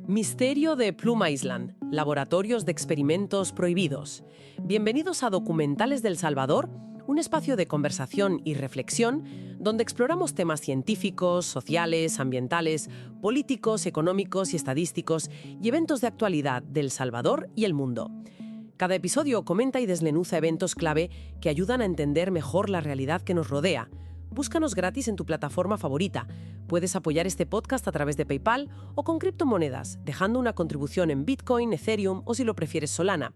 Misterio de Plum Island, laboratorios de experimentos prohibidos. Bienvenidos a Documentales del Salvador, un espacio de conversación y reflexión donde exploramos temas científicos, sociales, ambientales, políticos, económicos y estadísticos y eventos de actualidad del Salvador y el mundo. Cada episodio comenta y desmenuza eventos clave que ayudan a entender mejor la realidad que nos rodea. Búscanos gratis en tu plataforma favorita. Puedes apoyar este podcast a través de PayPal o con criptomonedas, dejando una contribución en Bitcoin, Ethereum o, si lo prefieres, Solana.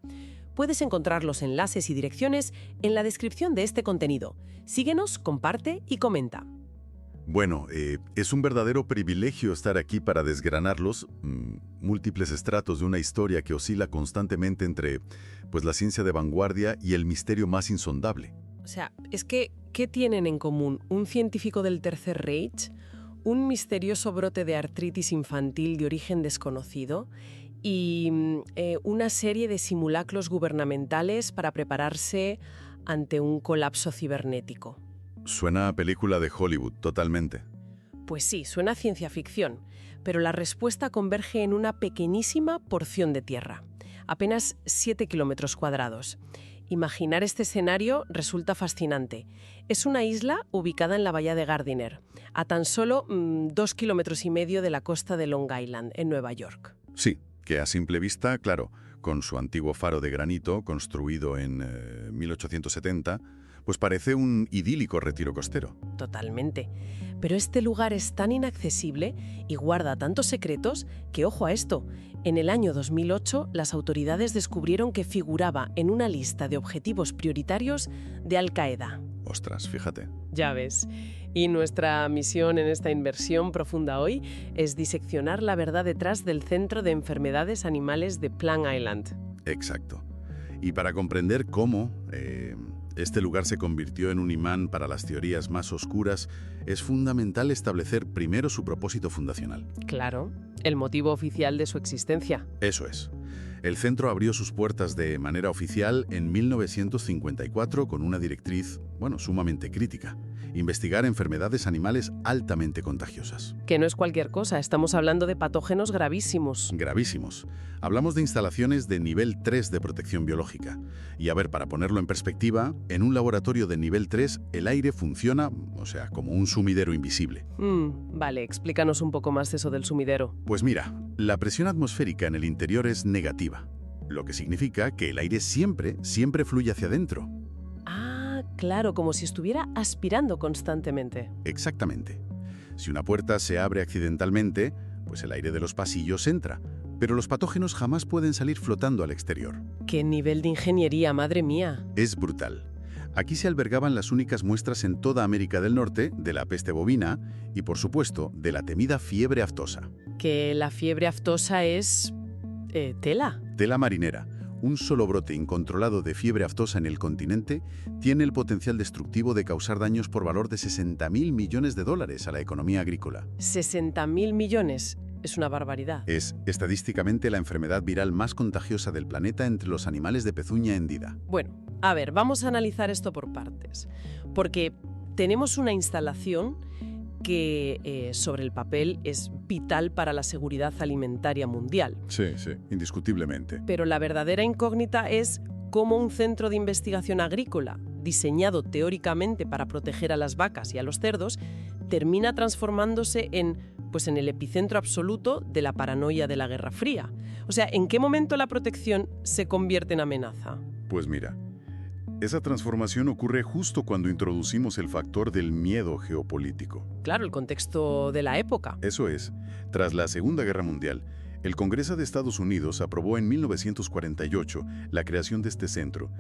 Puedes encontrar los enlaces y direcciones en la descripción de este contenido. Síguenos, comparte y comenta. Bueno, es un verdadero privilegio estar aquí para desgranar los múltiples estratos de una historia que oscila constantemente entre la ciencia de vanguardia y el misterio más insondable. O sea, es que, ¿qué tienen en común un científico del Tercer Reich, un misterioso brote de artritis infantil de origen desconocido y una serie de simulacros gubernamentales para prepararse ante un colapso cibernético? Suena a película de Hollywood, totalmente. Pues sí, suena a ciencia ficción, pero la respuesta converge en una pequeñísima porción de tierra, apenas 7 kilómetros cuadrados. Imaginar este escenario resulta fascinante. Es una isla ubicada en la bahía de Gardiner, a tan solo 2,5 kilómetros de la costa de Long Island, en Nueva York. Sí, que a simple vista, claro, con su antiguo faro de granito, construido en 1870, pues parece un idílico retiro costero. Totalmente. Pero este lugar es tan inaccesible y guarda tantos secretos que, ojo a esto, en el año 2008 las autoridades descubrieron que figuraba en una lista de objetivos prioritarios de Al-Qaeda. Ostras, fíjate. Ya ves. Y nuestra misión en esta inversión profunda hoy es diseccionar la verdad detrás del Centro de Enfermedades Animales de Plum Island. Exacto. Y para comprender cómo este lugar se convirtió en un imán para las teorías más oscuras, es fundamental establecer primero su propósito fundacional. Claro, el motivo oficial de su existencia. Eso es. El centro abrió sus puertas de manera oficial en 1954 con una directriz, sumamente crítica: investigar enfermedades animales altamente contagiosas. Que no es cualquier cosa, estamos hablando de patógenos gravísimos. Gravísimos. Hablamos de instalaciones de nivel 3 de protección biológica. Y a ver, para ponerlo en perspectiva, en un laboratorio de nivel 3 el aire funciona, como un sumidero invisible. Vale, explícanos un poco más eso del sumidero. Pues mira, la presión atmosférica en el interior es negativa, lo que significa que el aire siempre fluye hacia adentro. Ah, claro, como si estuviera aspirando constantemente. Exactamente. Si una puerta se abre accidentalmente, pues el aire de los pasillos entra, pero los patógenos jamás pueden salir flotando al exterior. ¡Qué nivel de ingeniería, madre mía! Es brutal. Aquí se albergaban las únicas muestras en toda América del Norte de la peste bovina y, por supuesto, de la temida fiebre aftosa. Que la fiebre aftosa es... tela. Tela marinera. Un solo brote incontrolado de fiebre aftosa en el continente tiene el potencial destructivo de causar daños por valor de $60.000 millones a la economía agrícola. ¿60.000 millones? Es una barbaridad. Es estadísticamente la enfermedad viral más contagiosa del planeta entre los animales de pezuña hendida. Bueno, a ver, vamos a analizar esto por partes. Porque tenemos una instalación que sobre el papel es vital para la seguridad alimentaria mundial. Sí, indiscutiblemente. Pero la verdadera incógnita es cómo un centro de investigación agrícola, diseñado teóricamente para proteger a las vacas y a los cerdos, termina transformándose en el epicentro absoluto de la paranoia de la Guerra Fría. O sea, ¿en qué momento la protección se convierte en amenaza? Pues mira, esa transformación ocurre justo cuando introducimos el factor del miedo geopolítico. Claro, el contexto de la época. Eso es. Tras la Segunda Guerra Mundial, el Congreso de Estados Unidos aprobó en 1948 la creación de este centro,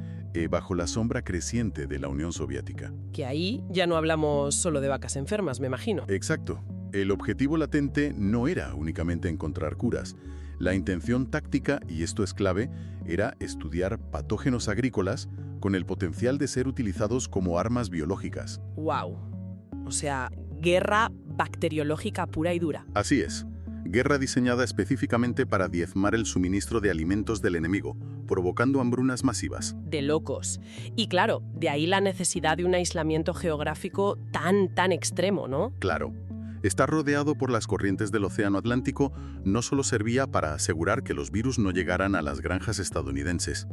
bajo la sombra creciente de la Unión Soviética. Que ahí ya no hablamos solo de vacas enfermas, me imagino. Exacto. El objetivo latente no era únicamente encontrar curas. La intención táctica, y esto es clave, era estudiar patógenos agrícolas con el potencial de ser utilizados como armas biológicas. ¡Wow! O sea, guerra bacteriológica pura y dura. Así es. Guerra diseñada específicamente para diezmar el suministro de alimentos del enemigo, provocando hambrunas masivas. De locos. Y claro, de ahí la necesidad de un aislamiento geográfico tan extremo, ¿no? Claro. Estar rodeado por las corrientes del Océano Atlántico no solo servía para asegurar que los virus no llegaran a las granjas estadounidenses,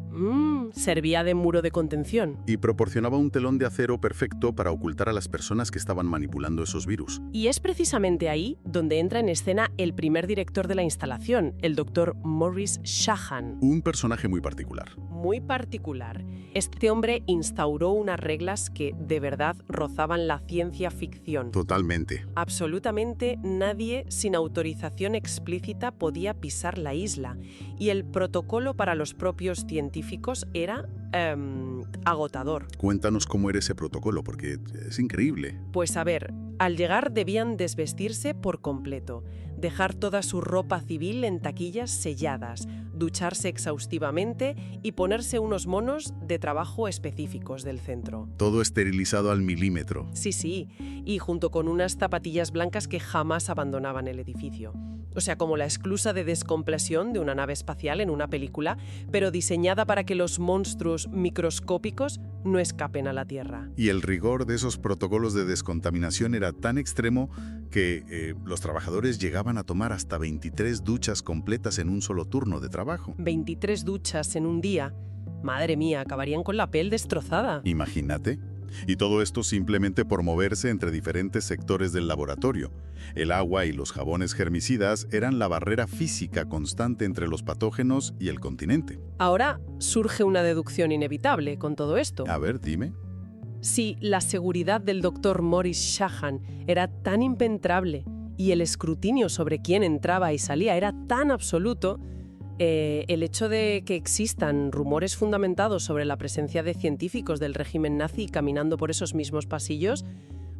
Servía de muro de contención. y proporcionaba un telón de acero perfecto para ocultar a las personas que estaban manipulando esos virus. Y es precisamente ahí donde entra en escena el primer director de la instalación, el doctor Maurice Shahan. Un personaje muy particular. Muy particular. Este hombre instauró unas reglas que de verdad rozaban la ciencia ficción. Totalmente. Absolutamente nadie sin autorización explícita podía pisar la isla y el protocolo para los propios científicos era agotador. Cuéntanos cómo era ese protocolo, porque es increíble. Pues a ver, al llegar debían desvestirse por completo, dejar toda su ropa civil en taquillas selladas, ducharse exhaustivamente y ponerse unos monos de trabajo específicos del centro. Todo esterilizado al milímetro. Sí, y junto con unas zapatillas blancas que jamás abandonaban el edificio. O sea, como la esclusa de descompresión de una nave espacial en una película, pero diseñada para que los monstruos microscópicos no escapen a la Tierra. Y el rigor de esos protocolos de descontaminación era tan extremo que los trabajadores llegaban a tomar hasta 23 duchas completas en un solo turno de trabajo. 23 duchas en un día. Madre mía, acabarían con la piel destrozada. Imagínate. Y todo esto simplemente por moverse entre diferentes sectores del laboratorio. El agua y los jabones germicidas eran la barrera física constante entre los patógenos y el continente. Ahora surge una deducción inevitable con todo esto. A ver, dime. Si la seguridad del doctor Maurice Shahan era tan impenetrable y el escrutinio sobre quién entraba y salía era tan absoluto, el hecho de que existan rumores fundamentados sobre la presencia de científicos del régimen nazi caminando por esos mismos pasillos,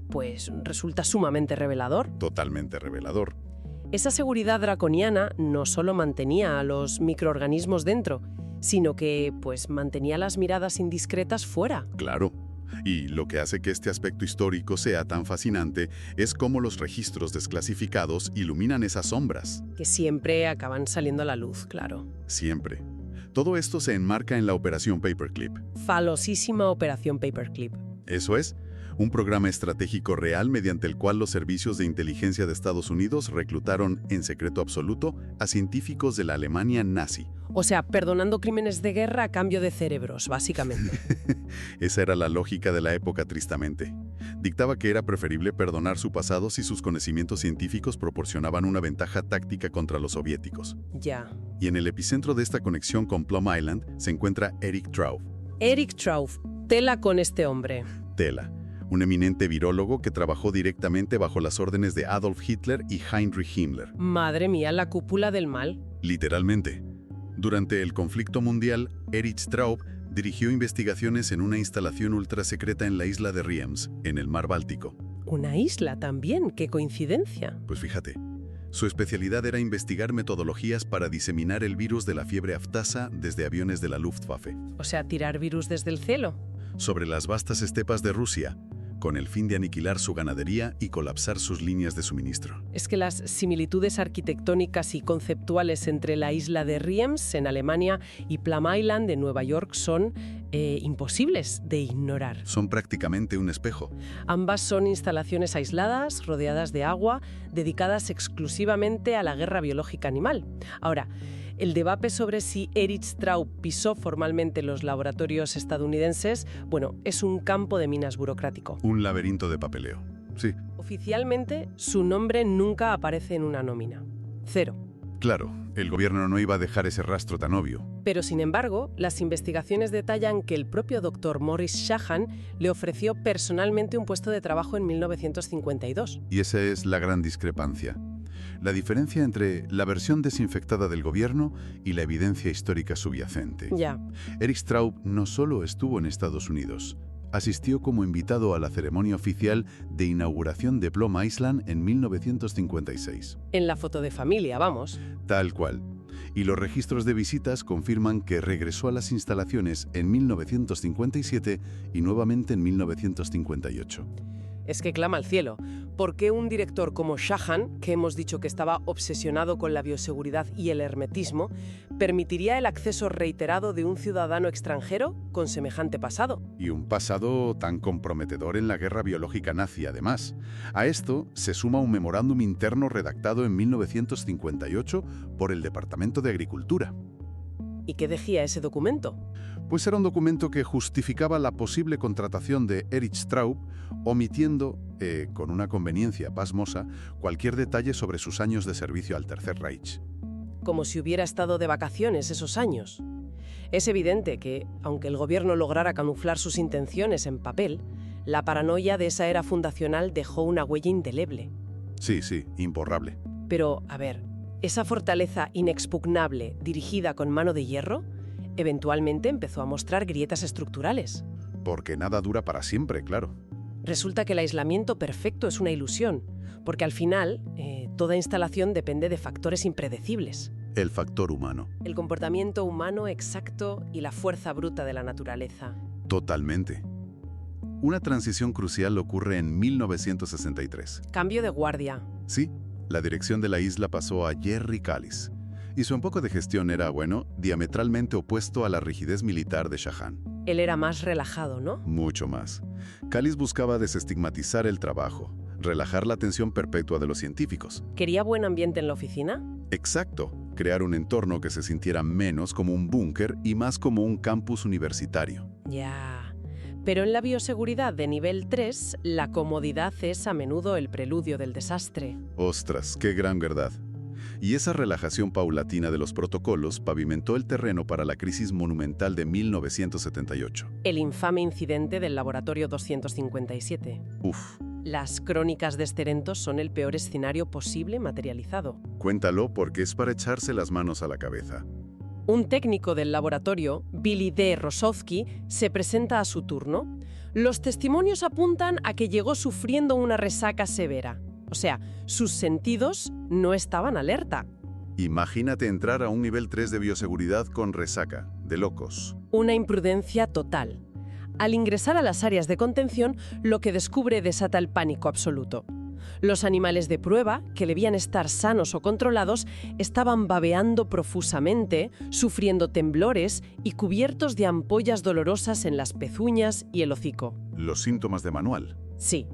pues resulta sumamente revelador. Totalmente revelador. Esa seguridad draconiana no solo mantenía a los microorganismos dentro, sino que pues mantenía las miradas indiscretas fuera. Claro. Y lo que hace que este aspecto histórico sea tan fascinante es cómo los registros desclasificados iluminan esas sombras. Que siempre acaban saliendo a la luz, claro. Siempre. Todo esto se enmarca en la Operación Paperclip. Falosísima Operación Paperclip. Eso es, un programa estratégico real mediante el cual los servicios de inteligencia de Estados Unidos reclutaron en secreto absoluto a científicos de la Alemania nazi. O sea, perdonando crímenes de guerra a cambio de cerebros, básicamente. Esa era la lógica de la época, tristemente. Dictaba que era preferible perdonar su pasado si sus conocimientos científicos proporcionaban una ventaja táctica contra los soviéticos. Ya. Y en el epicentro de esta conexión con Plum Island se encuentra Erich Traub. Erich Traub, tela con este hombre. Tela. Un eminente virólogo que trabajó directamente bajo las órdenes de Adolf Hitler y Heinrich Himmler. Madre mía, la cúpula del mal. Literalmente. Durante el conflicto mundial, Erich Traub dirigió investigaciones en una instalación ultrasecreta en la isla de Riems, en el mar Báltico. Una isla también, qué coincidencia. Pues fíjate, su especialidad era investigar metodologías para diseminar el virus de la fiebre aftasa desde aviones de la Luftwaffe. O sea, tirar virus desde el cielo. Sobre las vastas estepas de Rusia, con el fin de aniquilar su ganadería y colapsar sus líneas de suministro. Es que las similitudes arquitectónicas y conceptuales entre la isla de Riems, en Alemania, y Plum Island, en Nueva York, son imposibles de ignorar. Son prácticamente un espejo. Ambas son instalaciones aisladas, rodeadas de agua, dedicadas exclusivamente a la guerra biológica animal. Ahora, el debate sobre si Erich Traub pisó formalmente los laboratorios estadounidenses, bueno, es un campo de minas burocrático. Un laberinto de papeleo. Sí. Oficialmente, su nombre nunca aparece en una nómina. Cero. Claro, el gobierno no iba a dejar ese rastro tan obvio. Pero, sin embargo, las investigaciones detallan que el propio doctor Maurice Shahan le ofreció personalmente un puesto de trabajo en 1952. Y esa es la gran discrepancia. La diferencia entre la versión desinfectada del gobierno y la evidencia histórica subyacente. Ya. Erich Traub no solo estuvo en Estados Unidos, asistió como invitado a la ceremonia oficial de inauguración de Plum Island en 1956. En la foto de familia, vamos. Tal cual. Y los registros de visitas confirman que regresó a las instalaciones en 1957 y nuevamente en 1958. es que clama al cielo. ¿Por qué un director como Shahan, que hemos dicho que estaba obsesionado con la bioseguridad y el hermetismo, permitiría el acceso reiterado de un ciudadano extranjero con semejante pasado? Y un pasado tan comprometedor en la guerra biológica nazi, además. A esto se suma un memorándum interno redactado en 1958 por el Departamento de Agricultura. ¿Y qué decía ese documento? Pues era un documento que justificaba la posible contratación de Erich Straub, omitiendo, con una conveniencia pasmosa, cualquier detalle sobre sus años de servicio al Tercer Reich. Como si hubiera estado de vacaciones esos años. Es evidente que, aunque el gobierno lograra camuflar sus intenciones en papel, la paranoia de esa era fundacional dejó una huella indeleble. Sí, imborrable. Pero, a ver, esa fortaleza inexpugnable, dirigida con mano de hierro, eventualmente empezó a mostrar grietas estructurales. Porque nada dura para siempre, claro. Resulta que el aislamiento perfecto es una ilusión, porque al final toda instalación depende de factores impredecibles. El factor humano. El comportamiento humano exacto y la fuerza bruta de la naturaleza. Totalmente. Una transición crucial ocurre en 1963. Cambio de guardia. Sí, la dirección de la isla pasó a Jerry Callis. Y su enfoque de gestión era, diametralmente opuesto a la rigidez militar de Shahan. Él era más relajado, ¿no? Mucho más. Callis buscaba desestigmatizar el trabajo, relajar la tensión perpetua de los científicos. ¿Quería buen ambiente en la oficina? Exacto. Crear un entorno que se sintiera menos como un búnker y más como un campus universitario. Ya. Pero en la bioseguridad de nivel 3, la comodidad es a menudo el preludio del desastre. Ostras, qué gran verdad. Y esa relajación paulatina de los protocolos pavimentó el terreno para la crisis monumental de 1978. El infame incidente del laboratorio 257. Uf. Las crónicas de Esterentos son el peor escenario posible materializado. Cuéntalo porque es para echarse las manos a la cabeza. Un técnico del laboratorio, Billy D. Rosowski, se presenta a su turno. Los testimonios apuntan a que llegó sufriendo una resaca severa. O sea, sus sentidos no estaban alerta. Imagínate entrar a un nivel 3 de bioseguridad con resaca, de locos. Una imprudencia total. Al ingresar a las áreas de contención, lo que descubre desata el pánico absoluto. Los animales de prueba, que debían estar sanos o controlados, estaban babeando profusamente, sufriendo temblores y cubiertos de ampollas dolorosas en las pezuñas y el hocico. Los síntomas de manual. Sí.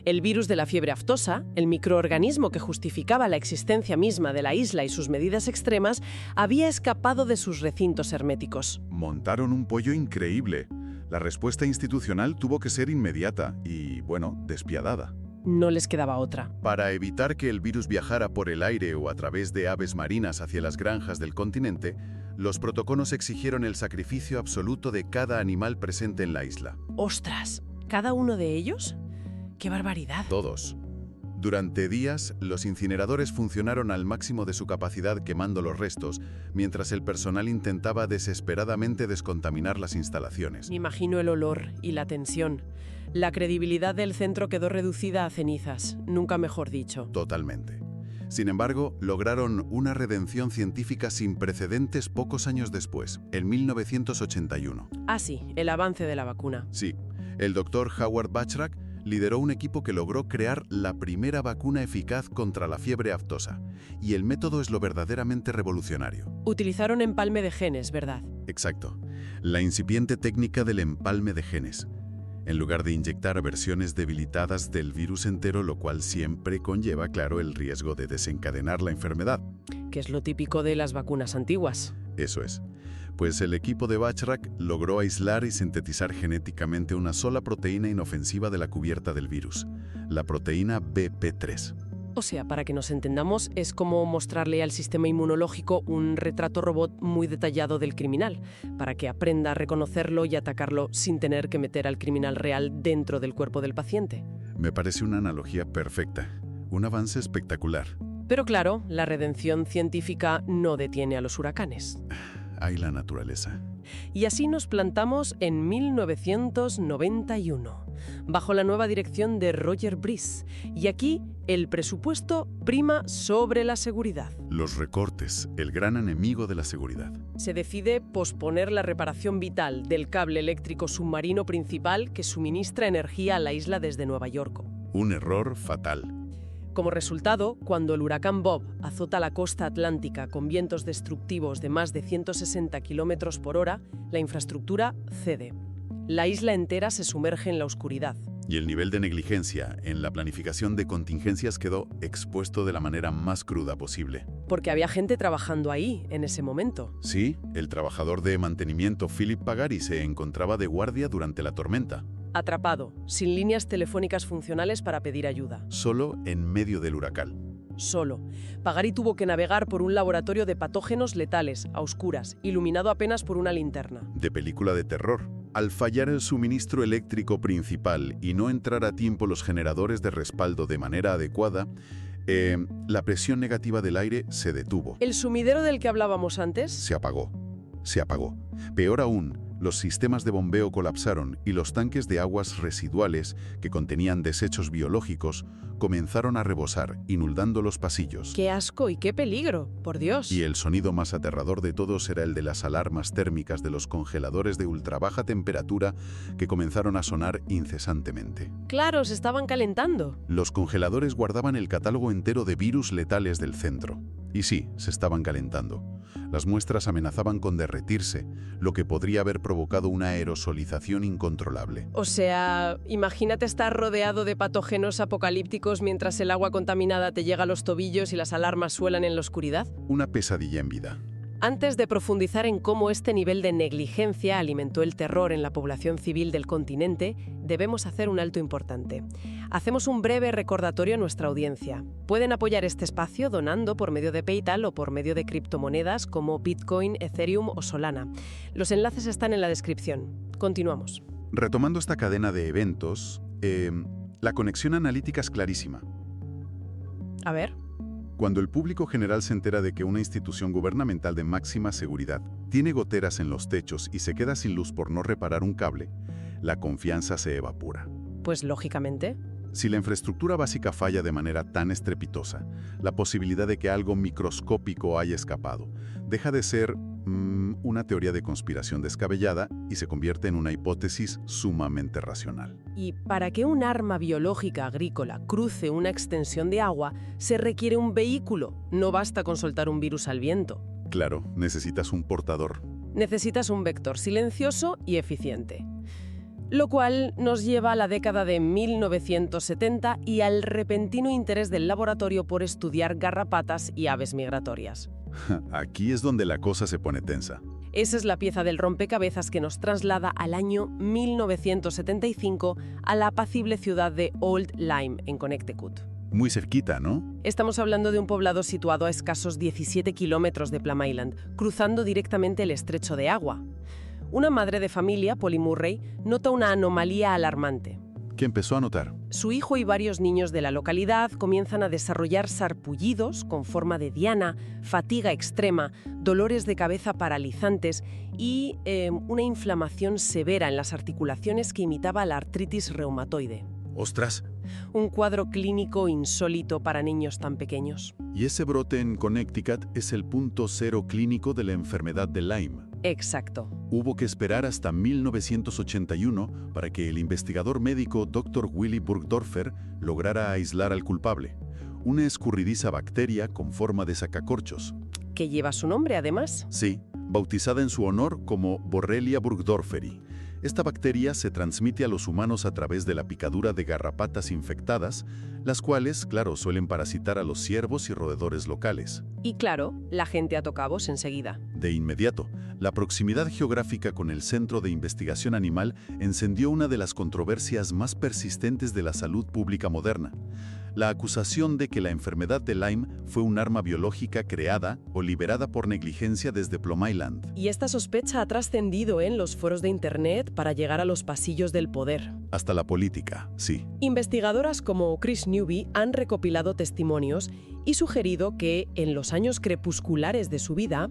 El virus de la fiebre aftosa, el microorganismo que justificaba la existencia misma de la isla y sus medidas extremas, había escapado de sus recintos herméticos. Montaron un pollo increíble. La respuesta institucional tuvo que ser inmediata y, despiadada. No les quedaba otra. Para evitar que el virus viajara por el aire o a través de aves marinas hacia las granjas del continente, los protocolos exigieron el sacrificio absoluto de cada animal presente en la isla. ¡Ostras! ¿Cada uno de ellos? ¡Qué barbaridad! Todos. Durante días, los incineradores funcionaron al máximo de su capacidad quemando los restos, mientras el personal intentaba desesperadamente descontaminar las instalaciones. Me imagino el olor y la tensión. La credibilidad del centro quedó reducida a cenizas, nunca mejor dicho. Totalmente. Sin embargo, lograron una redención científica sin precedentes pocos años después, en 1981. Ah, sí, el avance de la vacuna. Sí, el doctor Howard Bachrach lideró un equipo que logró crear la primera vacuna eficaz contra la fiebre aftosa. Y el método es lo verdaderamente revolucionario. Utilizaron empalme de genes, ¿verdad? Exacto. La incipiente técnica del empalme de genes. En lugar de inyectar versiones debilitadas del virus entero, lo cual siempre conlleva, claro, el riesgo de desencadenar la enfermedad. Que es lo típico de las vacunas antiguas. Eso es. Pues el equipo de Bachrach logró aislar y sintetizar genéticamente una sola proteína inofensiva de la cubierta del virus, la proteína BP3. O sea, para que nos entendamos, es como mostrarle al sistema inmunológico un retrato robot muy detallado del criminal, para que aprenda a reconocerlo y atacarlo sin tener que meter al criminal real dentro del cuerpo del paciente. Me parece una analogía perfecta, un avance espectacular. Pero claro, la redención científica no detiene a los huracanes. Hay la naturaleza. Y así nos plantamos en 1991, bajo la nueva dirección de Roger Brice. Y aquí el presupuesto prima sobre la seguridad. Los recortes, el gran enemigo de la seguridad. Se decide posponer la reparación vital del cable eléctrico submarino principal que suministra energía a la isla desde Nueva York. Un error fatal. Como resultado, cuando el huracán Bob azota la costa atlántica con vientos destructivos de más de 160 km por hora, la infraestructura cede. La isla entera se sumerge en la oscuridad. Y el nivel de negligencia en la planificación de contingencias quedó expuesto de la manera más cruda posible. Porque había gente trabajando ahí, en ese momento. Sí, el trabajador de mantenimiento Philip Pagari se encontraba de guardia durante la tormenta. Atrapado, sin líneas telefónicas funcionales para pedir ayuda. Solo en medio del huracán. Solo. Pagari tuvo que navegar por un laboratorio de patógenos letales, a oscuras, iluminado apenas por una linterna. De película de terror. Al fallar el suministro eléctrico principal y no entrar a tiempo los generadores de respaldo de manera adecuada, la presión negativa del aire se detuvo. ¿El sumidero del que hablábamos antes? Se apagó. Se apagó. Peor aún, los sistemas de bombeo colapsaron y los tanques de aguas residuales, que contenían desechos biológicos, comenzaron a rebosar, inundando los pasillos. ¡Qué asco y qué peligro! ¡Por Dios! Y el sonido más aterrador de todos era el de las alarmas térmicas de los congeladores de ultrabaja temperatura que comenzaron a sonar incesantemente. ¡Claro, se estaban calentando! Los congeladores guardaban el catálogo entero de virus letales del centro. Y sí, se estaban calentando. Las muestras amenazaban con derretirse, lo que podría haber provocado una aerosolización incontrolable. O sea, imagínate estar rodeado de patógenos apocalípticos mientras el agua contaminada te llega a los tobillos y las alarmas suenan en la oscuridad. Una pesadilla en vida. Antes de profundizar en cómo este nivel de negligencia alimentó el terror en la población civil del continente, debemos hacer un alto importante. Hacemos un breve recordatorio a nuestra audiencia. Pueden apoyar este espacio donando por medio de PayPal o por medio de criptomonedas como Bitcoin, Ethereum o Solana. Los enlaces están en la descripción. Continuamos. Retomando esta cadena de eventos, la conexión analítica es clarísima. A ver. Cuando el público general se entera de que una institución gubernamental de máxima seguridad tiene goteras en los techos y se queda sin luz por no reparar un cable, la confianza se evapora. Pues lógicamente. Si la infraestructura básica falla de manera tan estrepitosa, la posibilidad de que algo microscópico haya escapado deja de ser una teoría de conspiración descabellada y se convierte en una hipótesis sumamente racional. Y para que un arma biológica agrícola cruce una extensión de agua, se requiere un vehículo. No basta con soltar un virus al viento. Claro, necesitas un portador. Necesitas un vector silencioso y eficiente. Lo cual nos lleva a la década de 1970 y al repentino interés del laboratorio por estudiar garrapatas y aves migratorias. Aquí es donde la cosa se pone tensa. Esa es la pieza del rompecabezas que nos traslada al año 1975 a la apacible ciudad de Old Lyme, en Connecticut. Muy cerquita, ¿no? Estamos hablando de un poblado situado a escasos 17 kilómetros de Plum Island, cruzando directamente el estrecho de agua. Una madre de familia, Polly Murray, nota una anomalía alarmante. ¿Qué empezó a notar? Su hijo y varios niños de la localidad comienzan a desarrollar sarpullidos con forma de diana, fatiga extrema, dolores de cabeza paralizantes y una inflamación severa en las articulaciones que imitaba la artritis reumatoide. ¡Ostras! Un cuadro clínico insólito para niños tan pequeños. Y ese brote en Connecticut es el punto cero clínico de la enfermedad de Lyme. Exacto. Hubo que esperar hasta 1981 para que el investigador médico Dr. Willy Burgdorfer lograra aislar al culpable, una escurridiza bacteria con forma de sacacorchos. Que lleva su nombre, además. Sí, bautizada en su honor como Borrelia burgdorferi. Esta bacteria se transmite a los humanos a través de la picadura de garrapatas infectadas, las cuales, claro, suelen parasitar a los ciervos y roedores locales. Y claro, la gente ató cabos enseguida. De inmediato, la proximidad geográfica con el Centro de Investigación Animal encendió una de las controversias más persistentes de la salud pública moderna: la acusación de que la enfermedad de Lyme fue un arma biológica creada o liberada por negligencia desde Plum Island. Y esta sospecha ha trascendido en los foros de Internet para llegar a los pasillos del poder. Hasta la política, sí. Investigadoras como Chris Newby han recopilado testimonios y sugerido que, en los años crepusculares de su vida,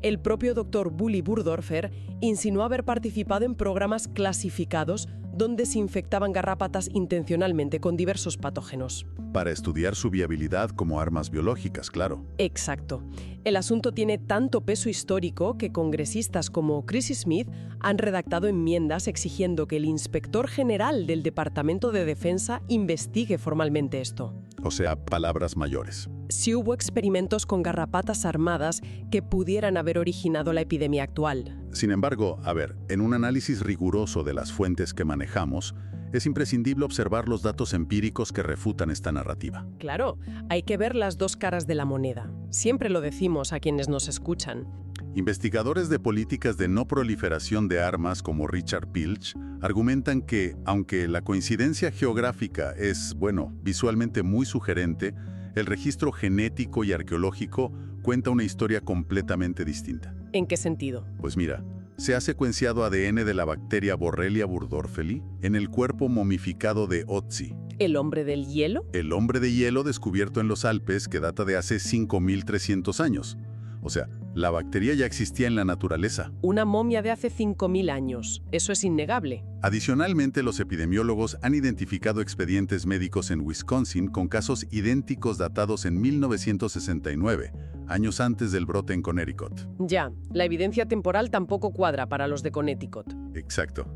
El propio doctor Bully Burdorfer insinuó haber participado en programas clasificados donde se infectaban garrapatas intencionalmente con diversos patógenos. Para estudiar su viabilidad como armas biológicas, claro. Exacto. El asunto tiene tanto peso histórico que congresistas como Chris Smith han redactado enmiendas exigiendo que el inspector general del Departamento de Defensa investigue formalmente esto. O sea, palabras mayores. Si hubo experimentos con garrapatas armadas que pudieran haber originado la epidemia actual. Sin embargo, en un análisis riguroso de las fuentes que manejamos, es imprescindible observar los datos empíricos que refutan esta narrativa. Claro, hay que ver las dos caras de la moneda. Siempre lo decimos a quienes nos escuchan. Investigadores de políticas de no proliferación de armas como Richard Pilch argumentan que, aunque la coincidencia geográfica es, visualmente muy sugerente, el registro genético y arqueológico cuenta una historia completamente distinta. ¿En qué sentido? Pues mira, se ha secuenciado ADN de la bacteria Borrelia burgdorferi en el cuerpo momificado de Otzi. ¿El hombre del hielo? El hombre de hielo descubierto en los Alpes que data de hace 5.300 años. O sea, la bacteria ya existía en la naturaleza. Una momia de hace 5.000 años. Eso es innegable. Adicionalmente, los epidemiólogos han identificado expedientes médicos en Wisconsin con casos idénticos datados en 1969, años antes del brote en Connecticut. Ya, la evidencia temporal tampoco cuadra para los de Connecticut. Exacto.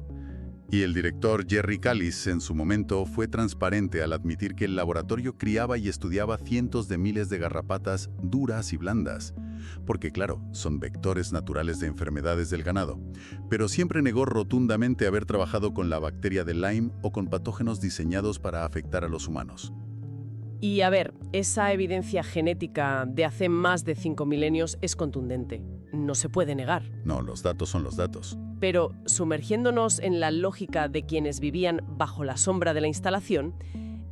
Y el director Jerry Callis en su momento fue transparente al admitir que el laboratorio criaba y estudiaba cientos de miles de garrapatas duras y blandas, porque claro, son vectores naturales de enfermedades del ganado, pero siempre negó rotundamente haber trabajado con la bacteria de Lyme o con patógenos diseñados para afectar a los humanos. Y esa evidencia genética de hace más de 5 milenios es contundente. No se puede negar. No, los datos son los datos. Pero sumergiéndonos en la lógica de quienes vivían bajo la sombra de la instalación,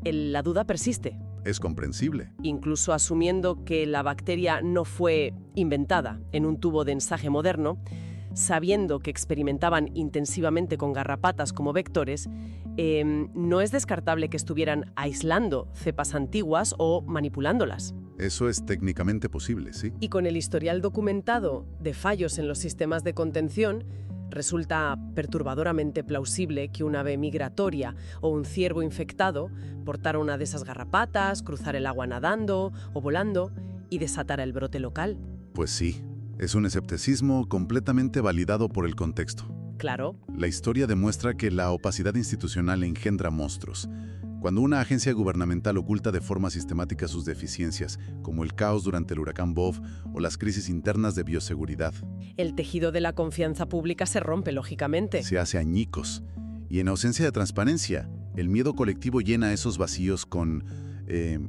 la duda persiste. Es comprensible. Incluso asumiendo que la bacteria no fue inventada en un tubo de ensaje moderno, sabiendo que experimentaban intensivamente con garrapatas como vectores, no es descartable que estuvieran aislando cepas antiguas o manipulándolas. Eso es técnicamente posible, sí. Y con el historial documentado de fallos en los sistemas de contención, resulta perturbadoramente plausible que un ave migratoria o un ciervo infectado portara una de esas garrapatas, cruzara el agua nadando o volando y desatara el brote local. Pues sí, es un escepticismo completamente validado por el contexto. Claro. La historia demuestra que la opacidad institucional engendra monstruos. Cuando una agencia gubernamental oculta de forma sistemática sus deficiencias, como el caos durante el huracán Bob o las crisis internas de bioseguridad, el tejido de la confianza pública se rompe, lógicamente. Se hace añicos. Y en ausencia de transparencia, el miedo colectivo llena esos vacíos con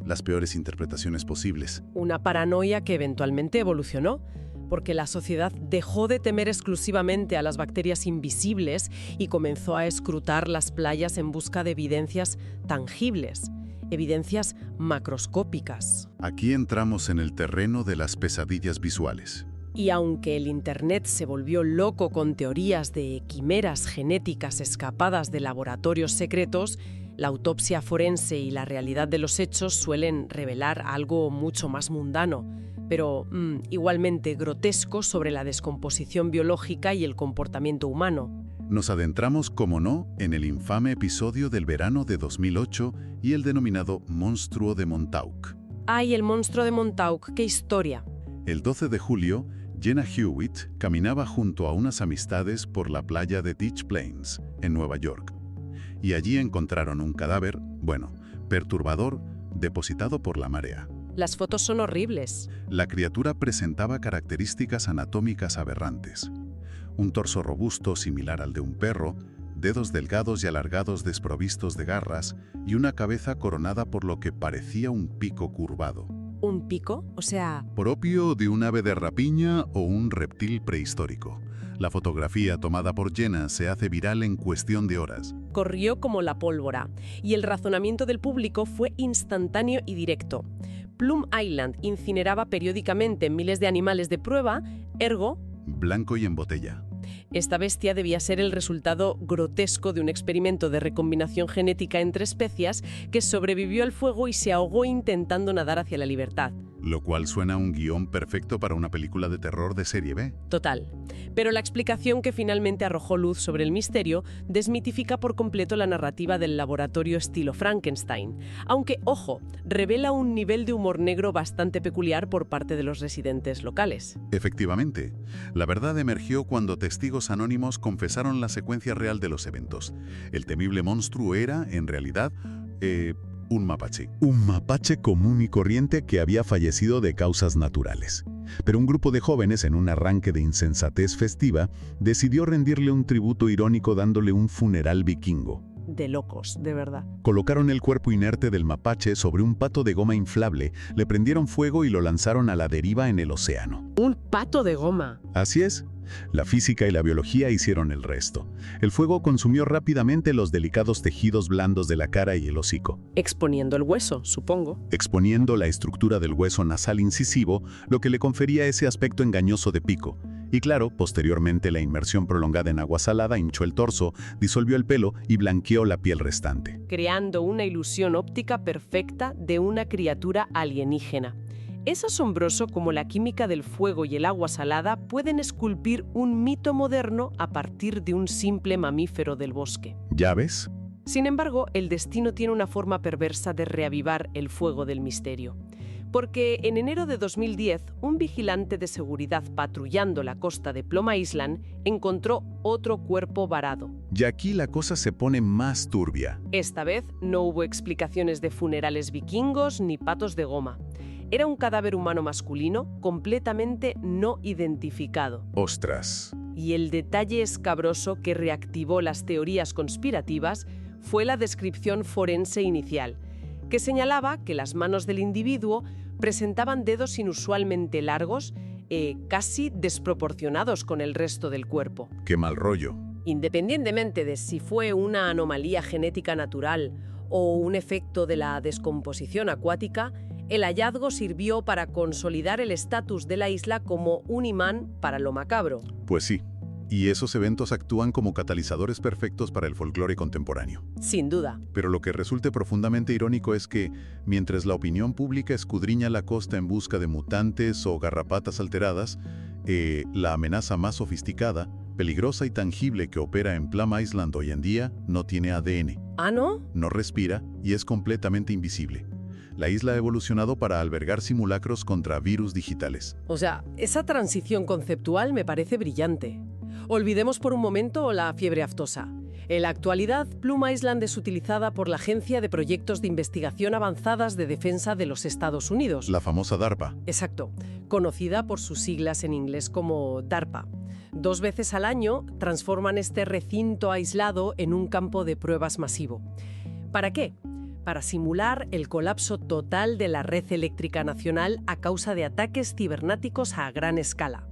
las peores interpretaciones posibles. Una paranoia que eventualmente evolucionó, porque la sociedad dejó de temer exclusivamente a las bacterias invisibles y comenzó a escrutar las playas en busca de evidencias tangibles, evidencias macroscópicas. Aquí entramos en el terreno de las pesadillas visuales. Y aunque el Internet se volvió loco con teorías de quimeras genéticas escapadas de laboratorios secretos, la autopsia forense y la realidad de los hechos suelen revelar algo mucho más mundano, pero igualmente grotesco sobre la descomposición biológica y el comportamiento humano. Nos adentramos, como no, en el infame episodio del verano de 2008 y el denominado Monstruo de Montauk. ¡Ay, el monstruo de Montauk! ¡Qué historia! El 12 de julio, Jenna Hewitt caminaba junto a unas amistades por la playa de Ditch Plains, en Nueva York. Y allí encontraron un cadáver, perturbador, depositado por la marea. Las fotos son horribles. La criatura presentaba características anatómicas aberrantes. Un torso robusto similar al de un perro, dedos delgados y alargados desprovistos de garras y una cabeza coronada por lo que parecía un pico curvado. ¿Un pico? O sea... propio de un ave de rapiña o un reptil prehistórico. La fotografía tomada por Jenna se hace viral en cuestión de horas. Corrió como la pólvora, y el razonamiento del público fue instantáneo y directo. Plum Island incineraba periódicamente miles de animales de prueba, ergo... blanco y en botella. Esta bestia debía ser el resultado grotesco de un experimento de recombinación genética entre especies que sobrevivió al fuego y se ahogó intentando nadar hacia la libertad. Lo cual suena a un guión perfecto para una película de terror de serie B. Total. Pero la explicación que finalmente arrojó luz sobre el misterio desmitifica por completo la narrativa del laboratorio estilo Frankenstein. Aunque, ojo, revela un nivel de humor negro bastante peculiar por parte de los residentes locales. Efectivamente, la verdad emergió cuando testigos anónimos confesaron la secuencia real de los eventos. El temible monstruo era, en realidad, un mapache. Un mapache común y corriente que había fallecido de causas naturales. Pero un grupo de jóvenes, en un arranque de insensatez festiva, decidió rendirle un tributo irónico dándole un funeral vikingo. De locos, de verdad. Colocaron el cuerpo inerte del mapache sobre un pato de goma inflable, le prendieron fuego y lo lanzaron a la deriva en el océano. ¿Un pato de goma? Así es. La física y la biología hicieron el resto. El fuego consumió rápidamente los delicados tejidos blandos de la cara y el hocico, Exponiendo el hueso, supongo. exponiendo la estructura del hueso nasal incisivo, lo que le confería ese aspecto engañoso de pico. Y claro, posteriormente la inmersión prolongada en agua salada hinchó el torso, disolvió el pelo y blanqueó la piel restante. Creando una ilusión óptica perfecta de una criatura alienígena. Es asombroso cómo la química del fuego y el agua salada pueden esculpir un mito moderno a partir de un simple mamífero del bosque. ¿Ya ves? Sin embargo, el destino tiene una forma perversa de reavivar el fuego del misterio. Porque en enero de 2010, un vigilante de seguridad patrullando la costa de Plum Island encontró otro cuerpo varado. Y aquí la cosa se pone más turbia. Esta vez no hubo explicaciones de funerales vikingos ni patos de goma. Era un cadáver humano masculino completamente no identificado. ¡Ostras! Y el detalle escabroso que reactivó las teorías conspirativas fue la descripción forense inicial, que señalaba que las manos del individuo presentaban dedos inusualmente largos, casi desproporcionados con el resto del cuerpo. ¡Qué mal rollo! Independientemente de si fue una anomalía genética natural o un efecto de la descomposición acuática, el hallazgo sirvió para consolidar el estatus de la isla como un imán para lo macabro. Pues sí. Y esos eventos actúan como catalizadores perfectos para el folclore contemporáneo. Sin duda. Pero lo que resulte profundamente irónico es que, mientras la opinión pública escudriña la costa en busca de mutantes o garrapatas alteradas, la amenaza más sofisticada, peligrosa y tangible que opera en Plum Island hoy en día no tiene ADN. ¿Ah, no? No respira y es completamente invisible. La isla ha evolucionado para albergar simulacros contra virus digitales. O sea, esa transición conceptual me parece brillante. Olvidemos por un momento la fiebre aftosa. En la actualidad, Plum Island es utilizada por la Agencia de Proyectos de Investigación Avanzadas de Defensa de los Estados Unidos. La famosa DARPA. Exacto, conocida por sus siglas en inglés como DARPA. 2 veces al año transforman este recinto aislado en un campo de pruebas masivo. ¿Para qué? Para simular el colapso total de la red eléctrica nacional a causa de ataques cibernéticos a gran escala.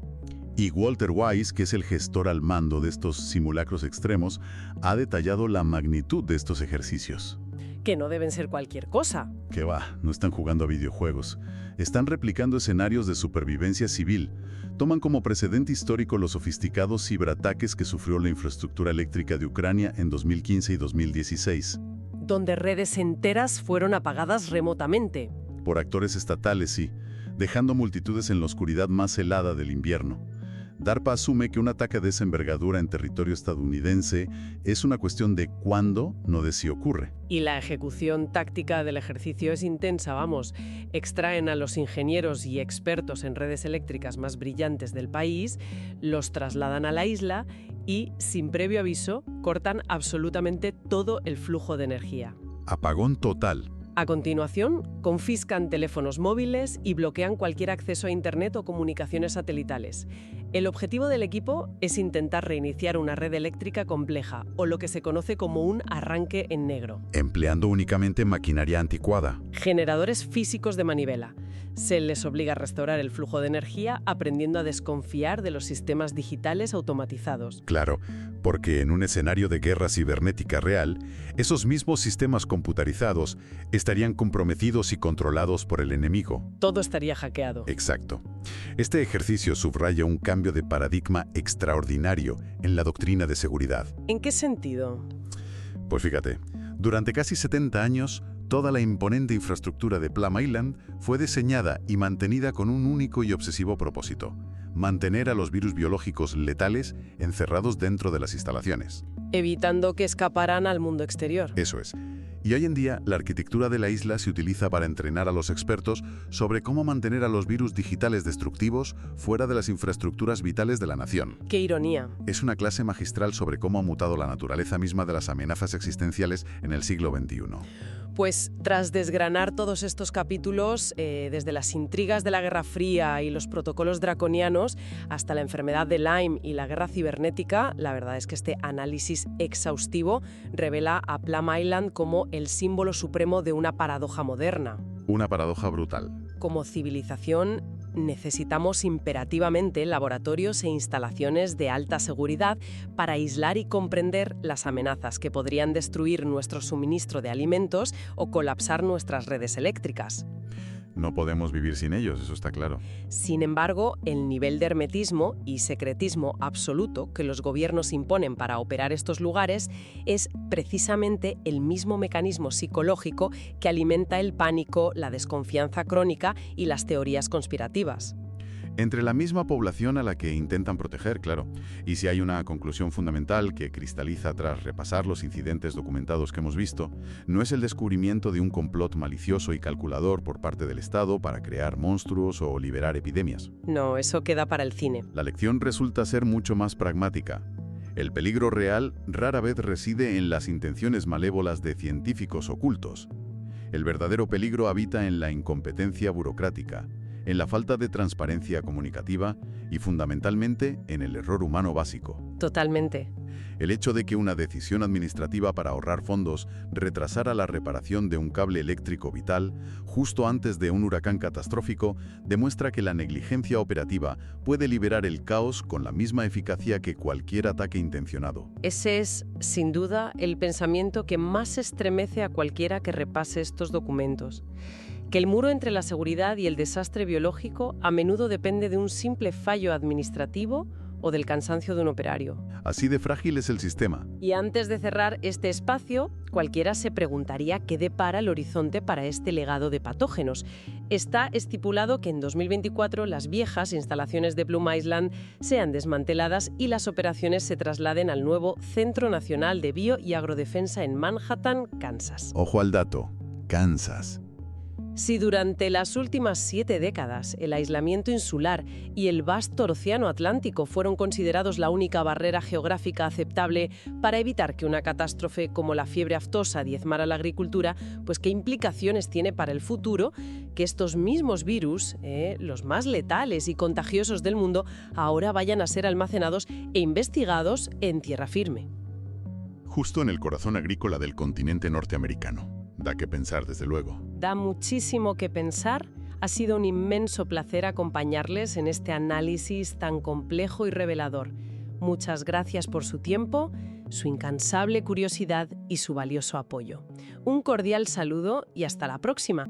Y Walter Wise, que es el gestor al mando de estos simulacros extremos, ha detallado la magnitud de estos ejercicios. Que no deben ser cualquier cosa. Que va, no están jugando a videojuegos. Están replicando escenarios de supervivencia civil. Toman como precedente histórico los sofisticados ciberataques que sufrió la infraestructura eléctrica de Ucrania en 2015 y 2016. Donde redes enteras fueron apagadas remotamente. Por actores estatales, sí, dejando multitudes en la oscuridad más helada del invierno. DARPA asume que un ataque de esa envergadura en territorio estadounidense es una cuestión de cuándo, no de si ocurre. Y la ejecución táctica del ejercicio es intensa, vamos. Extraen a los ingenieros y expertos en redes eléctricas más brillantes del país, los trasladan a la isla y, sin previo aviso, cortan absolutamente todo el flujo de energía. Apagón total. A continuación, confiscan teléfonos móviles y bloquean cualquier acceso a Internet o comunicaciones satelitales. El objetivo del equipo es intentar reiniciar una red eléctrica compleja, o lo que se conoce como un arranque en negro. Empleando únicamente maquinaria anticuada. Generadores físicos de manivela. Se les obliga a restaurar el flujo de energía aprendiendo a desconfiar de los sistemas digitales automatizados. Claro, porque en un escenario de guerra cibernética real, esos mismos sistemas computarizados estarían comprometidos y controlados por el enemigo. Todo estaría hackeado. Exacto. Este ejercicio subraya un cambio de paradigma extraordinario en la doctrina de seguridad. ¿En qué sentido? Pues fíjate, durante casi 70 años, Toda la imponente infraestructura de Plum Island fue diseñada y mantenida con un único y obsesivo propósito: mantener a los virus biológicos letales encerrados dentro de las instalaciones. Evitando que escaparan al mundo exterior. Eso es. Y hoy en día, la arquitectura de la isla se utiliza para entrenar a los expertos sobre cómo mantener a los virus digitales destructivos fuera de las infraestructuras vitales de la nación. ¡Qué ironía! Es una clase magistral sobre cómo ha mutado la naturaleza misma de las amenazas existenciales en el siglo XXI. Pues tras desgranar todos estos capítulos, desde las intrigas de la Guerra Fría y los protocolos draconianos hasta la enfermedad de Lyme y la guerra cibernética, la verdad es que este análisis exhaustivo revela a Plum Island como el símbolo supremo de una paradoja moderna. Una paradoja brutal. Como civilización, necesitamos imperativamente laboratorios e instalaciones de alta seguridad para aislar y comprender las amenazas que podrían destruir nuestro suministro de alimentos o colapsar nuestras redes eléctricas. No podemos vivir sin ellos, eso está claro. Sin embargo, el nivel de hermetismo y secretismo absoluto que los gobiernos imponen para operar estos lugares es precisamente el mismo mecanismo psicológico que alimenta el pánico, la desconfianza crónica y las teorías conspirativas. Entre la misma población a la que intentan proteger, claro. Y si hay una conclusión fundamental que cristaliza tras repasar los incidentes documentados que hemos visto, no es el descubrimiento de un complot malicioso y calculador por parte del Estado para crear monstruos o liberar epidemias. No, eso queda para el cine. La lección resulta ser mucho más pragmática. El peligro real rara vez reside en las intenciones malévolas de científicos ocultos. El verdadero peligro habita en la incompetencia burocrática, en la falta de transparencia comunicativa y, fundamentalmente, en el error humano básico. Totalmente. El hecho de que una decisión administrativa para ahorrar fondos retrasara la reparación de un cable eléctrico vital justo antes de un huracán catastrófico demuestra que la negligencia operativa puede liberar el caos con la misma eficacia que cualquier ataque intencionado. Ese es, sin duda, el pensamiento que más estremece a cualquiera que repase estos documentos. Que el muro entre la seguridad y el desastre biológico a menudo depende de un simple fallo administrativo o del cansancio de un operario. Así de frágil es el sistema. Y antes de cerrar este espacio, cualquiera se preguntaría qué depara el horizonte para este legado de patógenos. Está estipulado que en 2024 las viejas instalaciones de Plum Island sean desmanteladas y las operaciones se trasladen al nuevo Centro Nacional de Bio y Agrodefensa en Manhattan, Kansas. Ojo al dato, Kansas. Si durante las últimas 7 décadas el aislamiento insular y el vasto océano Atlántico fueron considerados la única barrera geográfica aceptable para evitar que una catástrofe como la fiebre aftosa diezmara la agricultura, pues ¿qué implicaciones tiene para el futuro que estos mismos virus, los más letales y contagiosos del mundo, ahora vayan a ser almacenados e investigados en tierra firme? Justo en el corazón agrícola del continente norteamericano. Da que pensar, desde luego. Da muchísimo que pensar. Ha sido un inmenso placer acompañarles en este análisis tan complejo y revelador. Muchas gracias por su tiempo, su incansable curiosidad y su valioso apoyo. Un cordial saludo y hasta la próxima.